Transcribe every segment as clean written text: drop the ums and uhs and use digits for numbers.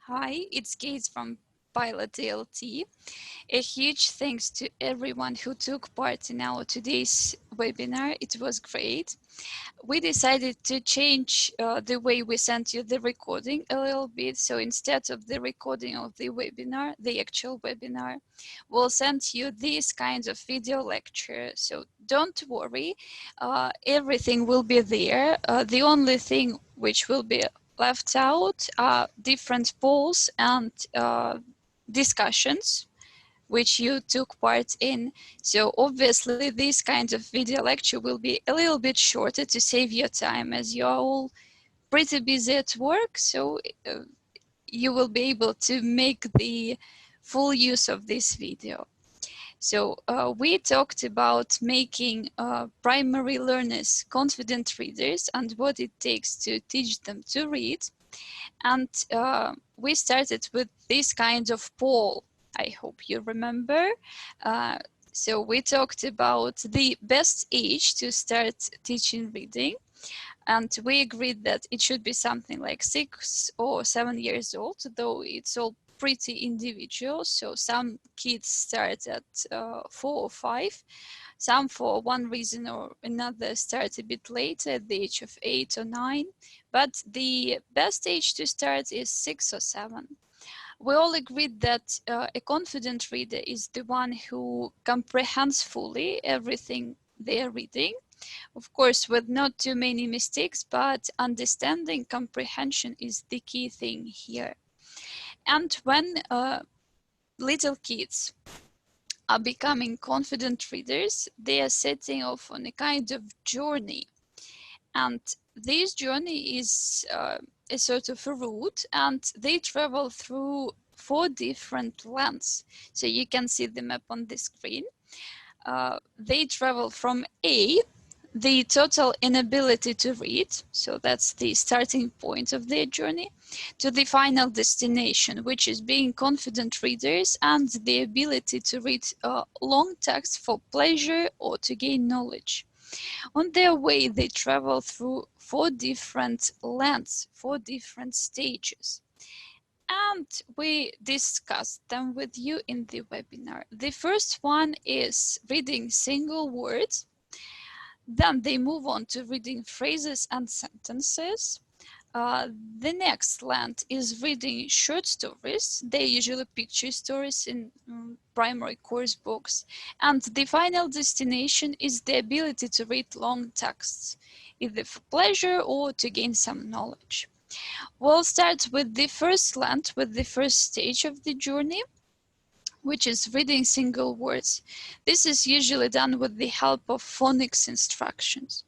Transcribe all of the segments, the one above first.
Hi, it's Kate from Pilot DLT. A huge thanks to everyone who took part in our today's webinar. It was great. We decided to change the way we sent you the recording a little bit. So instead of the recording of the webinar, the actual webinar, we'll send you this kind of video lecture. So don't worry, everything will be there. The only thing which will be left out are different polls and discussions which you took part in. So obviously this kind of video lecture will be a little bit shorter to save your time, as you're all pretty busy at work. So you will be able to make the full use of this video. So we talked about making primary learners confident readers and what it takes to teach them to read. And we started with this kind of poll. I hope you remember. So we talked about the best age to start teaching reading. And we agreed that it should be something like 6 or 7 years old, though it's all pretty individual. So some kids start at 4 or 5. Some, for one reason or another, start a bit later at the age of 8 or 9. But the best age to start is 6 or 7. We all agreed that a confident reader is the one who comprehends fully everything they are reading. Of course, with not too many mistakes, but understanding comprehension is the key thing here. And when little kids are becoming confident readers, they are setting off on a kind of journey. And this journey is a sort of a route, and they travel through 4 different lands. So you can see the map on the screen. They travel from A, the total inability to read, so that's the starting point of their journey, to the final destination, which is being confident readers and the ability to read long text for pleasure or to gain knowledge. On their way, they travel through 4 different lands, 4 different stages. And we discussed them with you in the webinar. The first one is reading single words. Then they move on to reading phrases and sentences. The next land is reading short stories. They're usually picture stories in primary course books. And the final destination is the ability to read long texts, either for pleasure or to gain some knowledge. We'll start with the first land, with the first stage of the journey, which is reading single words. This is usually done with the help of phonics instructions.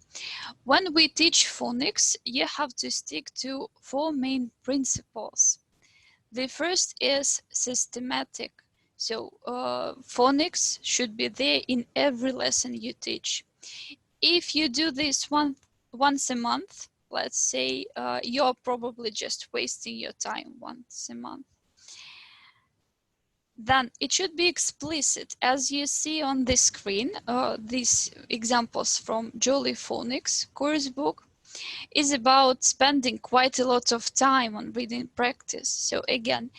When we teach phonics, you have to stick to 4 main principles. The first is systematic. So phonics should be there in every lesson you teach. If you do this once a month, let's say, you're probably just wasting your time once a month. Then it should be explicit. As you see on the screen, these examples from Jolly Phonics course book is about spending quite a lot of time on reading practice. So again,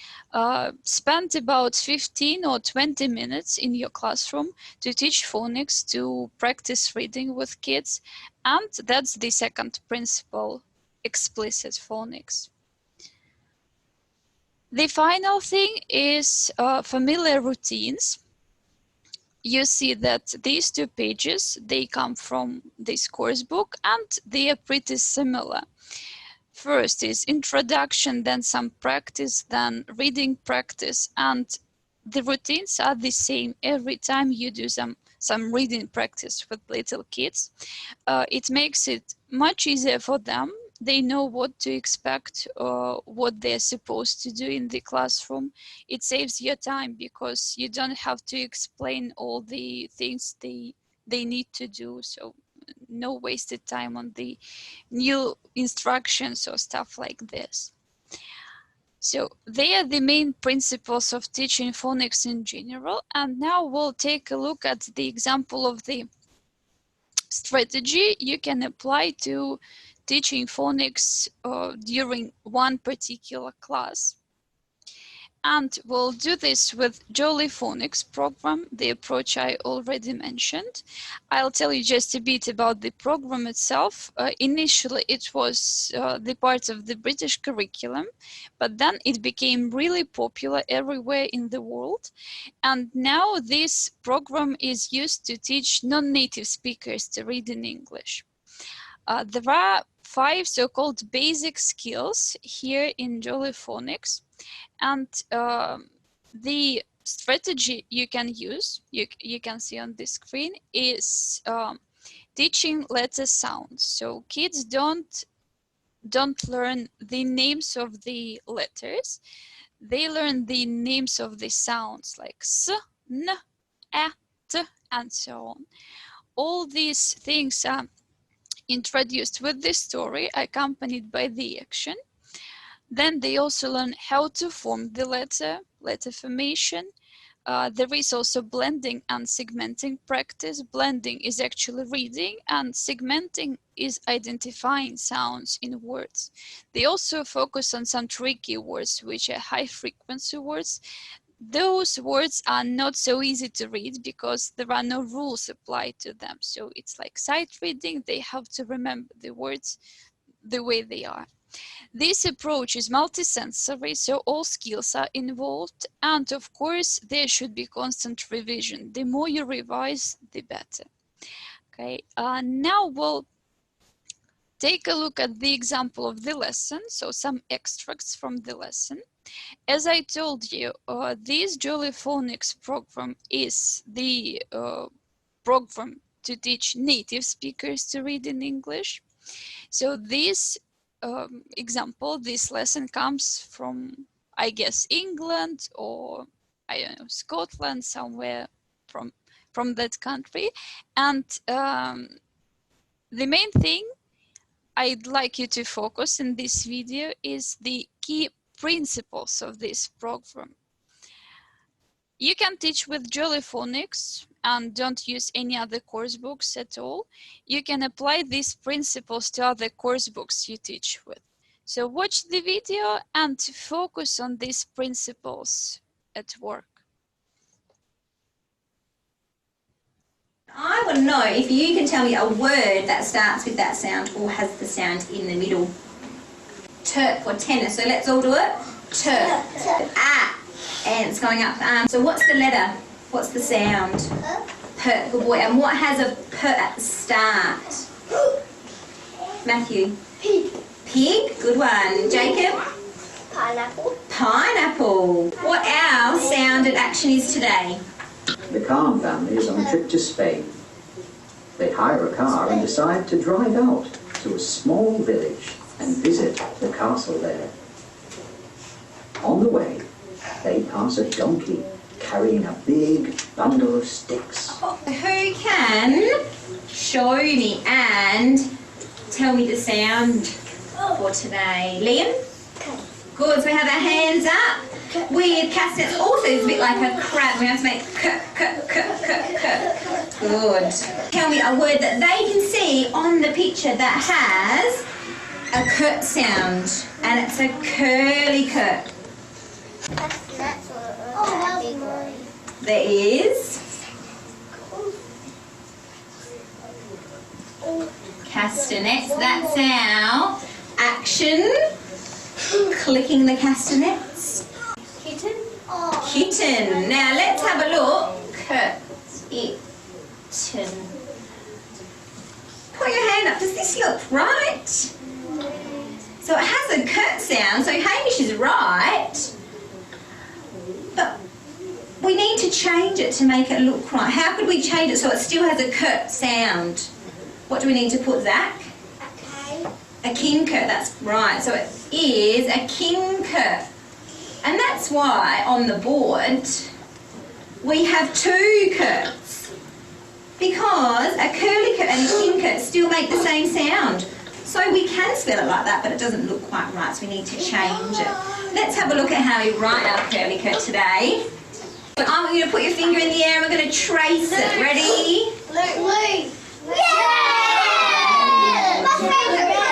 spend about 15 or 20 minutes in your classroom to teach phonics, to practice reading with kids. And that's the second principle, explicit phonics. The final thing is familiar routines. You see that these 2 pages, they come from this course book and they are pretty similar. First is introduction, then some practice, then reading practice, and the routines are the same every time you do some reading practice with little kids. It makes it much easier for them. They know what to expect, what they're supposed to do in the classroom. It saves your time because you don't have to explain all the things they need to do. So no wasted time on the new instructions or stuff like this. So they are the main principles of teaching phonics in general. And now we'll take a look at the example of the strategy you can apply to teaching phonics during one particular class. And we'll do this with Jolly Phonics program, the approach I already mentioned. I'll tell you just a bit about the program itself. Initially, it was the part of the British curriculum, but then it became really popular everywhere in the world. And now this program is used to teach non-native speakers to read in English. There are 5 so-called basic skills here in Jolly Phonics. And the strategy you can use, you can see on the screen, is teaching letter sounds. So kids don't learn the names of the letters. They learn the names of the sounds like s, n, a, t, and so on. All these things are introduced with the story, accompanied by the action. Then they also learn how to form the letter formation. There is also blending and segmenting practice. Blending is actually reading, and segmenting is identifying sounds in words. They also focus on some tricky words, which are high frequency words. Those words are not so easy to read because there are no rules applied to them. So it's like sight reading. They have to remember the words the way they are. This approach is multisensory, so all skills are involved, and of course there should be constant revision. The more you revise, the better. Okay, now we'll take a look at the example of the lesson, so some extracts from the lesson. As I told you, this Jolly Phonics program is the program to teach native speakers to read in English. So this example, this lesson comes from, I guess, England or, I don't know, Scotland, somewhere from that country. And the main thing I'd like you to focus in this video is the key principles of this program. You can teach with Jolly Phonics and don't use any other course books at all. You can apply these principles to other course books you teach with. So watch the video and focus on these principles at work. I want to know if you can tell me a word that starts with that sound or has the sound in the middle. Turf or tennis. So let's all do it. Turf. Ah. And it's going up. So what's the letter? What's the sound? Per. Good boy. And what has a per at the start? Matthew. Pig. Pig. Good one. Jacob. Pineapple. Pineapple. What our sound and action is today? The Khan family is on a trip to Spain. They hire a car and decide to drive out to a small village and visit the castle there. On the way, they pass a donkey carrying a big bundle of sticks. Who can show me and tell me the sound for today? Liam? Good, so we have our hands up. With castanets also is a bit like a crab. We have to make Good. Tell me a word that they can see on the picture that has a curt sound. And it's a curly curt. There is castanets. That's our action. Clicking the castanets. Kitten. Kitten. Now let's have a look. Kitten. Put your hand up. Does this look right? So it has a curt sound. So Hamish is right. But we need to change it to make it look right. How could we change it so it still has a curt sound? What do we need to put, Zach? A king curt, that's right. So it is a king curt. And that's why on the board we have 2 curts. Because a curly curt and a king curt still make the same sound. So we can spell it like that, but it doesn't look quite right, so we need to change it. Let's have a look at how we write our curly curt today. So I want you to put your finger in the air and we're going to trace it. Ready? Blue. Yeah!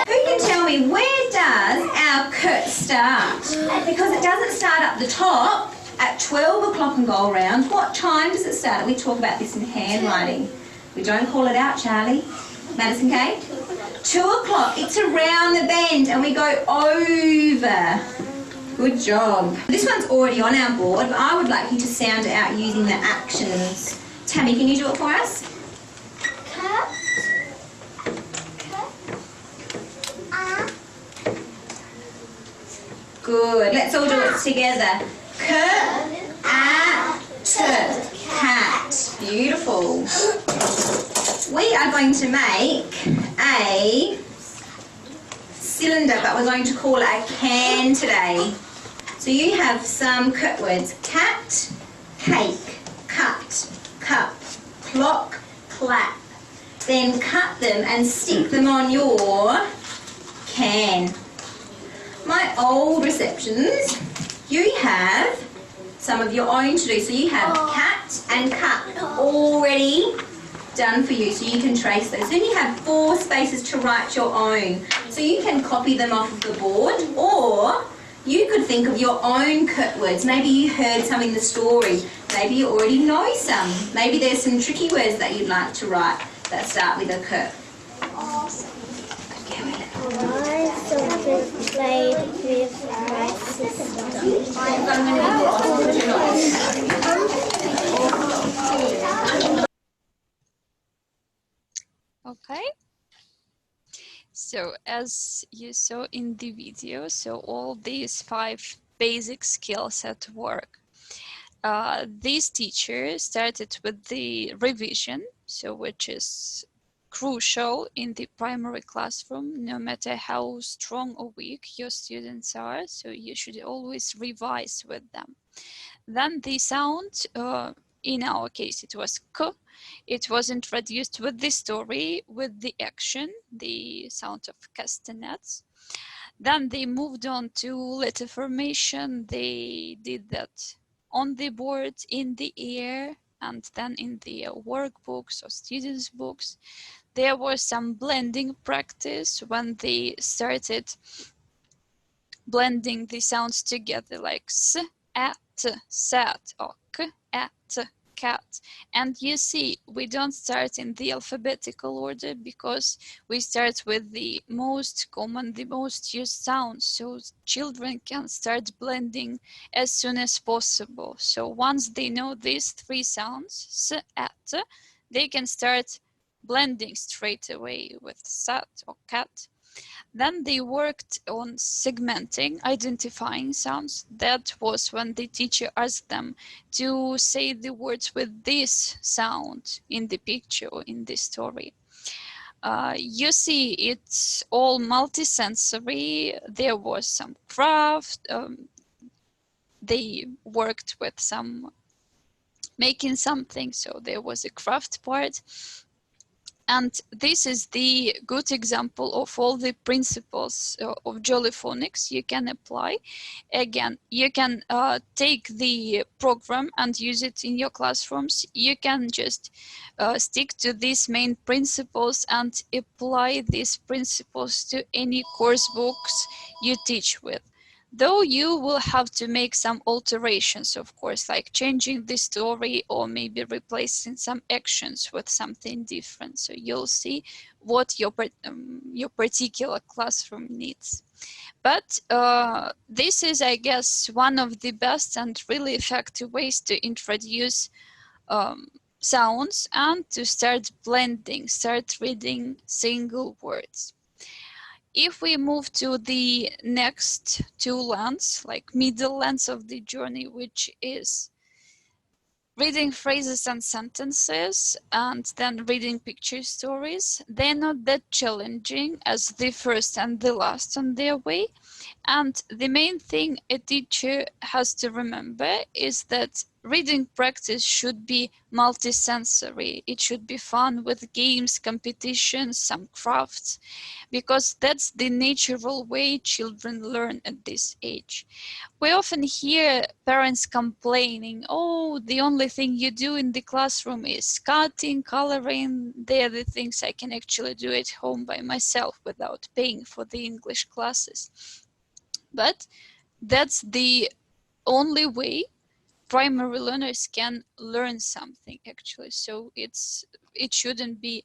Who can tell me, where does our curt start? Because it doesn't start up the top at 12 o'clock and go around. What time does it start? We talk about this in handwriting. We don't call it out, Charlie. Madison Kay? 2 o'clock. It's around the bend and we go over. Good job. This one's already on our board, but I would like you to sound it out using the actions. Tammy, can you do it for us? Cut. Good. Let's all do it together. Cat. Beautiful. We are going to make a cylinder, but we're going to call it a can today. So you have some curt words. Cat, cake, cut, cup, clock, clap. Then cut them and stick them on your can. My old receptions, you have some of your own to do. So you have cat and cut already done for you, so you can trace those. Then you have 4 spaces to write your own. So you can copy them off of the board, or you could think of your own curt words. Maybe you heard some in the story. Maybe you already know some. Maybe there's some tricky words that you'd like to write that start with a curt. My children played with my sister. Okay. So as you saw in the video, so all these 5 basic skills at work. This teacher started with the revision, so which is crucial in the primary classroom, no matter how strong or weak your students are, so you should always revise with them. Then the sound, in our case it was k, it was introduced with the story, with the action, the sound of castanets. Then they moved on to letter formation. They did that on the board, in the air, and then in the workbooks or students' books. There was some blending practice when they started blending the sounds together, like s, at, sat, or k, at, cat. And you see, we don't start in the alphabetical order because we start with the most common, the most used sounds, so children can start blending as soon as possible. So once they know these 3 sounds, s, at, they can start blending straight away with sat or cat. Then they worked on segmenting, identifying sounds. That was when the teacher asked them to say the words with this sound in the picture or in the story. You see, it's all multisensory. There was some craft. They worked with some making something, so there was a craft part. And this is the good example of all the principles of Jolly Phonics you can apply. Again, you can take the program and use it in your classrooms. You can just stick to these main principles and apply these principles to any course books you teach with. Though you will have to make some alterations, of course, like changing the story or maybe replacing some actions with something different. So you'll see what your particular classroom needs. But this is, I guess, one of the best and really effective ways to introduce sounds and to start blending, start reading single words. If we move to the next 2 lengths, like middle length of the journey, which is reading phrases and sentences and then reading picture stories, they're not that challenging as the first and the last on their way. And the main thing a teacher has to remember is that reading practice should be multisensory. It should be fun with games, competitions, some crafts, because that's the natural way children learn at this age. We often hear parents complaining, oh, the only thing you do in the classroom is cutting, coloring. They're the things I can actually do at home by myself without paying for the English classes. But that's the only way primary learners can learn something actually. So it shouldn't be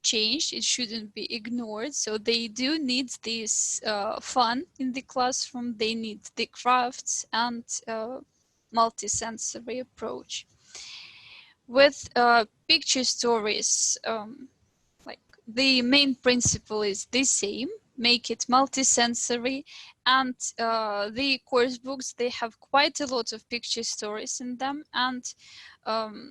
changed, it shouldn't be ignored. So they do need this fun in the classroom, they need the crafts and multisensory approach. With picture stories, like the main principle is the same: make it multisensory. And the course books, they have quite a lot of picture stories in them, and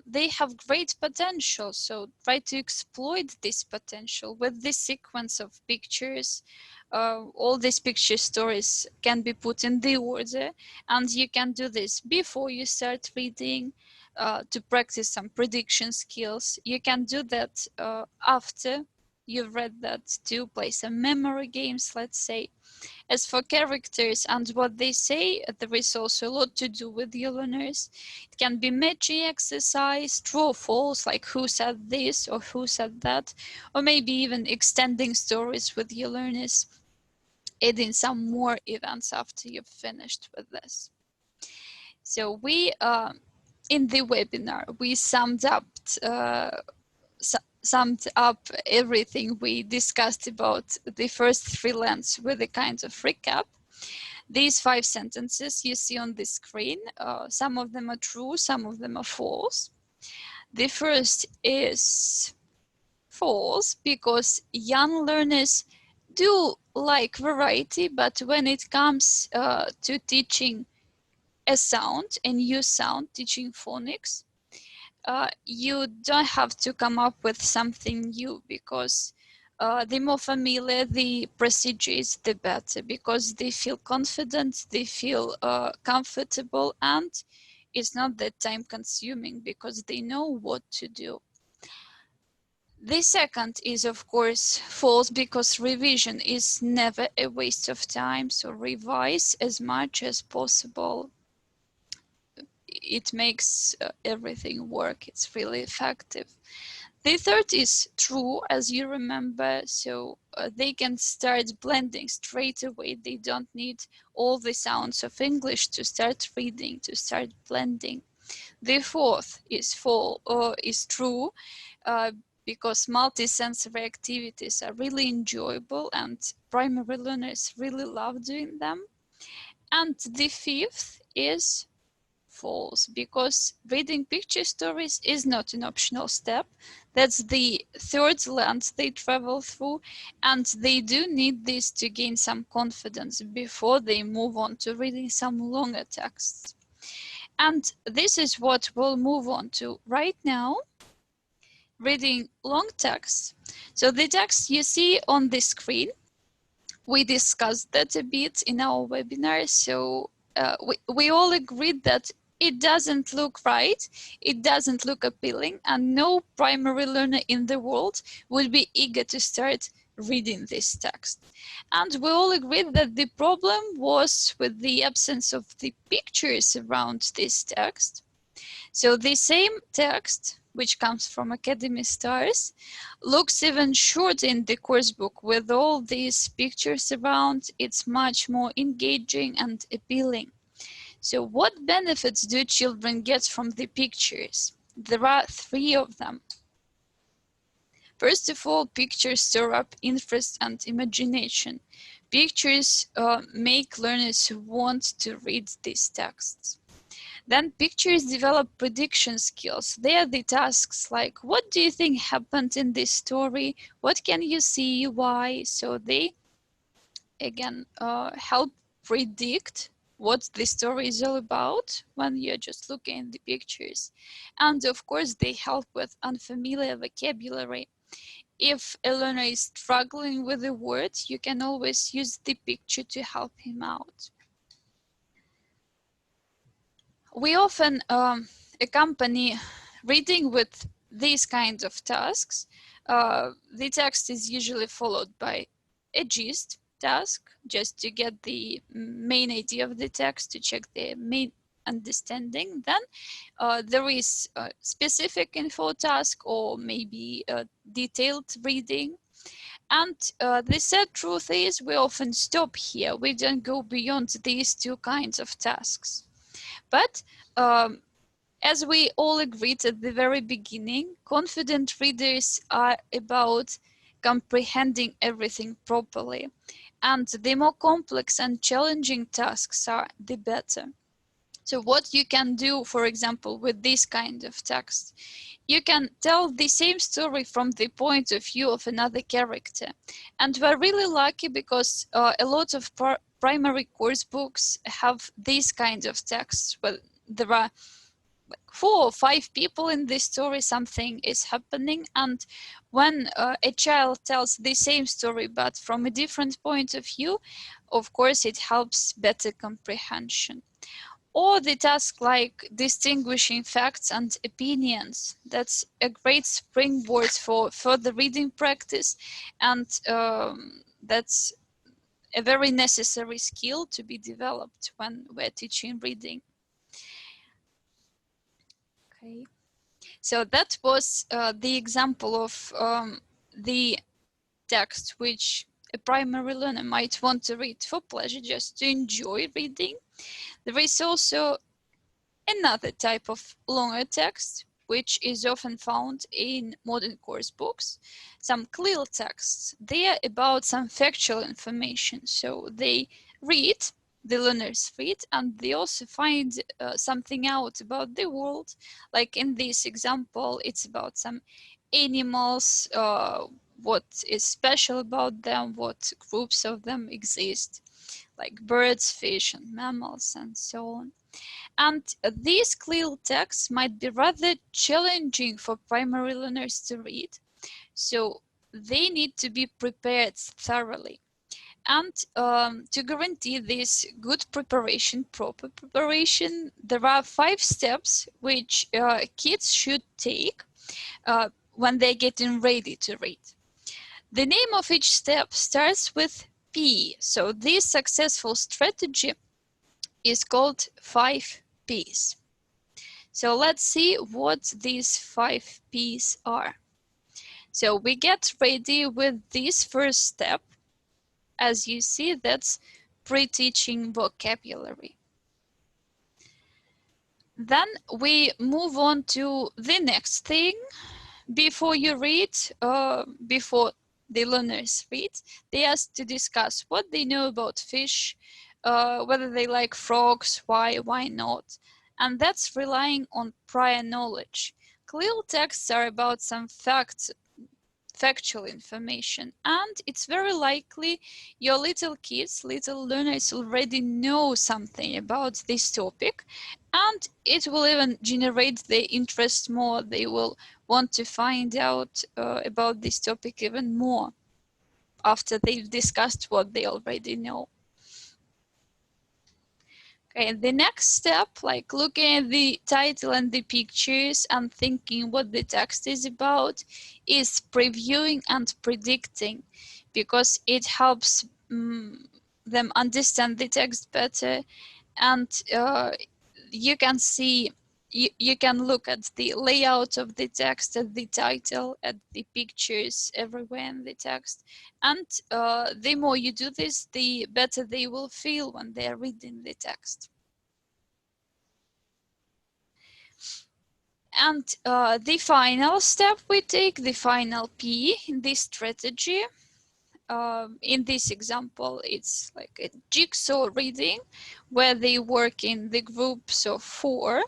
they have great potential. So try to exploit this potential with this sequence of pictures. All these picture stories can be put in the order, and you can do this before you start reading, to practice some prediction skills. You can do that after you've read that, to play some memory games, let's say. As for characters and what they say, there is also a lot to do with your learners. It can be matching exercise, true or false, like who said this or who said that, or maybe even extending stories with your learners, adding some more events after you've finished with this. So we, in the webinar, we summed up everything we discussed about the first 3 lengths with a kind of recap. These 5 sentences you see on the screen, some of them are true, some of them are false. The first is false because young learners do like variety, but when it comes to teaching a sound, a new sound, teaching phonics, you don't have to come up with something new, because the more familiar the procedure is, the better, because they feel confident, they feel comfortable, and it's not that time consuming because they know what to do. The second is, of course, false, because revision is never a waste of time. So revise as much as possible. It makes everything work. It's really effective. The third is true, as you remember. So they can start blending straight away. They don't need all the sounds of English to start reading, to start blending. The fourth is true, because multisensory activities are really enjoyable and primary learners really love doing them. And the fifth is false, because reading picture stories is not an optional step. That's the third lens they travel through, and they do need this to gain some confidence before they move on to reading some longer texts. And this is what we'll move on to right now, reading long texts. So the text you see on the screen, we discussed that a bit in our webinar. So we all agreed that it doesn't look right, it doesn't look appealing, and no primary learner in the world would be eager to start reading this text. And we all agreed that the problem was with the absence of the pictures around this text. So the same text, which comes from Academy Stars, looks even shorter in the course book with all these pictures around. It's much more engaging and appealing. So what benefits do children get from the pictures? There are 3 of them. First of all, pictures stir up interest and imagination. Pictures make learners want to read these texts. Then pictures develop prediction skills. They are the tasks like, what do you think happened in this story? What can you see? Why? So they, again, help predict what the story is all about when you're just looking at the pictures. And of course, they help with unfamiliar vocabulary. If a learner is struggling with a word, you can always use the picture to help him out. We often accompany reading with these kinds of tasks. The text is usually followed by a gist task, just to get the main idea of the text, to check the main understanding. Then there is a specific info task, or maybe a detailed reading. And the sad truth is we often stop here. We don't go beyond these two kinds of tasks. But as we all agreed at the very beginning, confident readers are about comprehending everything properly. And the more complex and challenging tasks are, the better. So what you can do, for example, with this kind of text, you can tell the same story from the point of view of another character. And we're really lucky because a lot of primary course books have these kinds of texts where there are like 4 or 5 people in this story, something is happening, and when a child tells the same story but from a different point of view, of course it helps better comprehension. Or the task like distinguishing facts and opinions. That's a great springboard for further reading practice, and that's a very necessary skill to be developed when we're teaching reading. Okay, so that was the example of the text which a primary learner might want to read for pleasure, just to enjoy reading. There is also another type of longer text, which is often found in modern course books, some clear texts. They are about some factual information. So they read, the learners read, and they also find something out about the world. Like in this example, it's about some animals, what is special about them, what groups of them exist, like birds, fish, and mammals, and so on. And these clear texts might be rather challenging for primary learners to read, so they need to be prepared thoroughly. And to guarantee this good preparation, proper preparation, there are 5 steps which kids should take when they're getting ready to read. The name of each step starts with P, so this successful strategy is called 5 Ps. So let's see what these 5 Ps are. So we get ready with this first step. As you see, that's pre-teaching vocabulary. Then we move on to the next thing. Before you read, before the learners read, they ask to discuss what they know about fish, whether they like frogs, why not. And that's relying on prior knowledge. Clear texts are about some facts, factual information, and it's very likely your little kids, little learners already know something about this topic, and it will even generate their interest more. They will want to find out about this topic even more after they've discussed what they already know. Okay, the next step, like looking at the title and the pictures and thinking what the text is about, is previewing and predicting, because it helps them understand the text better, and you can see, you can look at the layout of the text, at the title, at the pictures everywhere in the text. And the more you do this, the better they will feel when they're reading the text. And the final step we take, the final P in this strategy, in this example, it's like a jigsaw reading where they work in the groups of 4.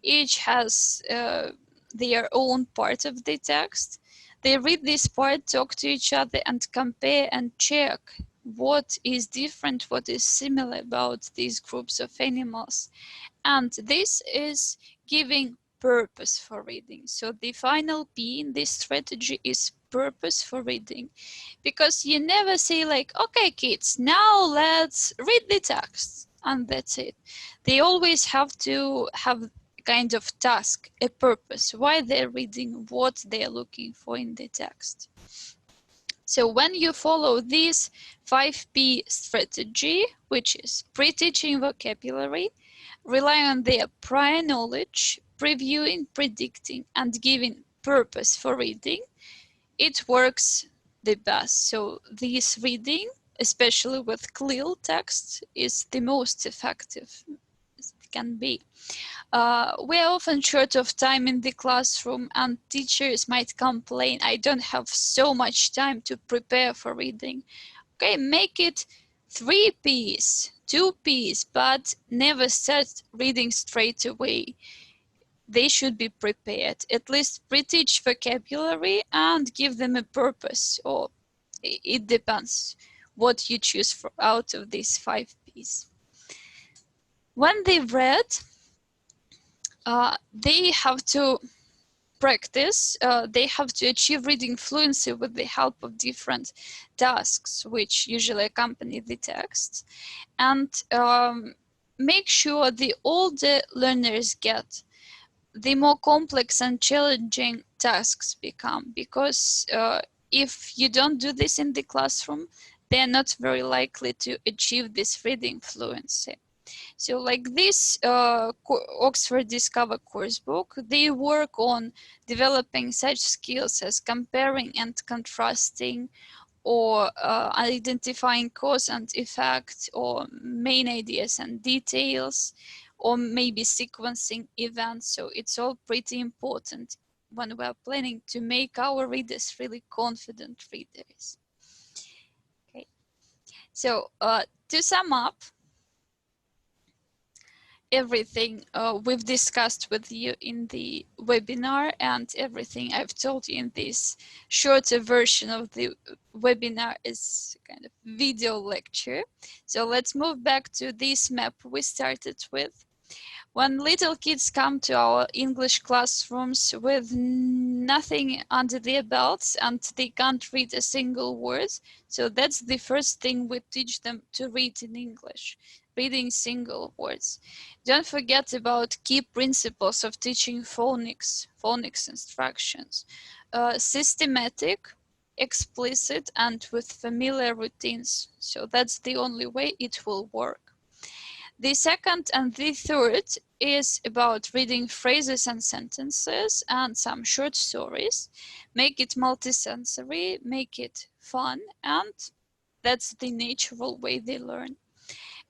Each has their own part of the text. They read this part, talk to each other, and compare and check what is different, what is similar about these groups of animals. And this is giving purpose for reading. So the final P in this strategy is purpose for reading, because you never say like, okay kids, now let's read the text and that's it. They always have to have kind of task, a purpose, why they're reading, what they're looking for in the text. So when you follow this 5P strategy, which is pre-teaching vocabulary, rely on their prior knowledge, previewing, predicting, and giving purpose for reading, it works the best. So this reading, especially with clear text, is the most effective as it can be. We're often short of time in the classroom, and teachers might complain, I don't have so much time to prepare for reading. Okay, make it 3 Ps, 2 Ps, but never start reading straight away. They should be prepared, at least pre-teach vocabulary and give them a purpose, or it depends what you choose out of these 5 Ps. When they've read, they have to practice, they have to achieve reading fluency with the help of different tasks, which usually accompany the text. And make sure the older learners get, the more complex and challenging tasks become, because if you don't do this in the classroom, they're not very likely to achieve this reading fluency. So like this Oxford Discover course book, they work on developing such skills as comparing and contrasting, or identifying cause and effect, or main ideas and details, or maybe sequencing events. So it's all pretty important when we're planning to make our readers really confident readers. Okay, so to sum up everything we've discussed with you in the webinar and everything I've told you in this shorter version of the webinar is kind of video lecture. So let's move back to this map we started with. When little kids come to our English classrooms with nothing under their belts and they can't read a single word, so that's the first thing we teach them to read in English, reading single words. Don't forget about key principles of teaching phonics instructions. Systematic, explicit, and with familiar routines. So that's the only way it will work. The second and the third is about reading phrases and sentences and some short stories. Make it multisensory, make it fun, and that's the natural way they learn.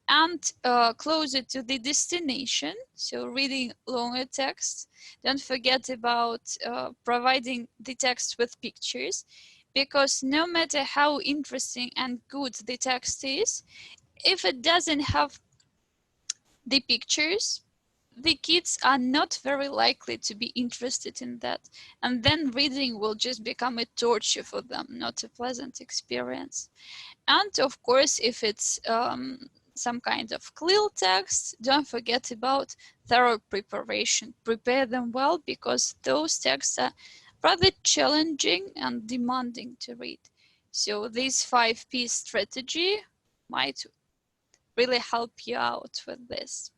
And closer to the destination, so reading longer text. Don't forget about providing the text with pictures, because no matter how interesting and good the text is, if it doesn't have the pictures, the kids are not very likely to be interested in that. And then reading will just become a torture for them, not a pleasant experience. And of course, if it's some kind of clear text, don't forget about thorough preparation. Prepare them well, because those texts are rather challenging and demanding to read. So this 5P strategy might really help you out with this.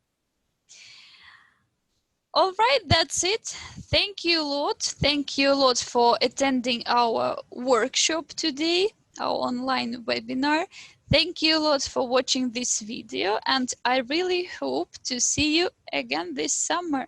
All right, that's it. Thank you a lot. Thank you a lot for attending our workshop today, our online webinar. Thank you a lot for watching this video, and I really hope to see you again this summer.